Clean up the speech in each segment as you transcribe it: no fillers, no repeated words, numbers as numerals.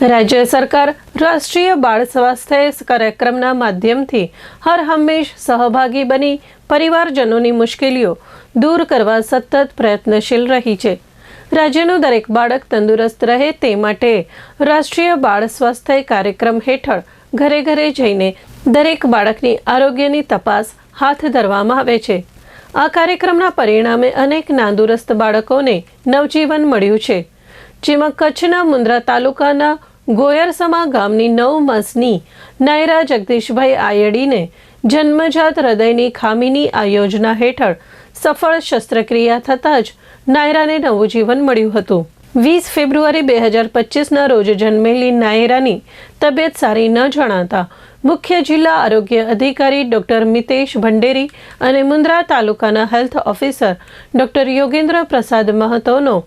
રાજ્ય સરકાર રાષ્ટ્રીય બાળ સ્વાસ્થ્ય કાર્યક્રમના માધ્યમથી હર હંમેશ સહભાગી બની પરિવારજનોની મુશ્કેલીઓ દૂર કરવા સતત પ્રયત્નશીલ રહી છે। રાજ્યનું દરેક બાળક તંદુરસ્ત રહે તે માટે રાષ્ટ્રીય બાળ સ્વાસ્થ્ય કાર્યક્રમ હેઠળ ઘરે ઘરે જઈને દરેક બાળકની આરોગ્યની તપાસ હાથ ધરવામાં આવે છે। આ કાર્યક્રમના પરિણામે અનેક નાંદુરસ્ત બાળકોને નવજીવન મળ્યું છે, જેમાં કચ્છના મુન્દ્રા તાલુકાના ગોયરસમા ગામની 9 માસની નાયરા જગદીશભાઈ આયડીને જન્મજાત હૃદયની ખામીની આ યોજના હેઠળ સફળ શસ્ત્રક્રિયા થતાં જ નાયરાને નવું જીવન મળ્યું હતું। 20 ફેબ્રુઆરી 2025ના રોજ જન્મેલી નાયરાની તબિયત સારી ન જણાતા મુખ્ય જિલ્લા આરોગ્ય અધિકારી ડોક્ટર મિતેશ ભંડેરી અને મુન્દ્રા તાલુકાના હેલ્થ ઓફિસર ડોક્ટર યોગેન્દ્ર પ્રસાદ મહતોનો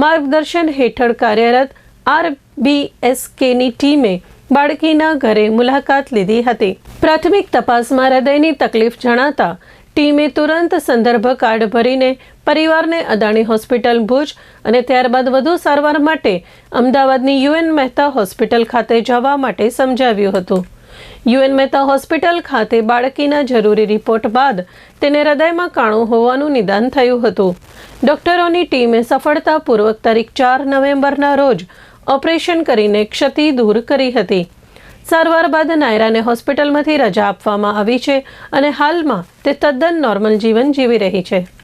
માર્ગદર્શન હેઠળ કાર્યરત RBSKની ટીમે બાળકીના ઘરે મુલાકાત લીધી હતી। પ્રાથમિક તપાસમાં હૃદયની તકલીફ જણાતા ટીમે તુરંત સંદર્ભ કાર્ડ ભરીને પરિવારને અદાણી હોસ્પિટલ ભુજ અને ત્યારબાદ વધુ સારવાર માટે અમદાવાદની UN મહેતા હોસ્પિટલ ખાતે જવા માટે સમજાવ્યું હતું। UN મહેતા હોસ્પિટલ ખાતે બાળકીના જરૂરી રિપોર્ટ બાદ તેને હૃદયમાં કાણું હોવાનું નિદાન થયું હતું। ડોક્ટરોની ટીમે સફળતાપૂર્વક તારીખ 4 નવેમ્બરના રોજ ઓપરેશન કરીને ક્ષતિ દૂર કરી હતી। સારવાર બાદ નાયરાને હોસ્પિટલમાંથી રજા આપવામાં આવી છે અને હાલમાં તે તદ્દન નોર્મલ જીવન જીવી રહી છે।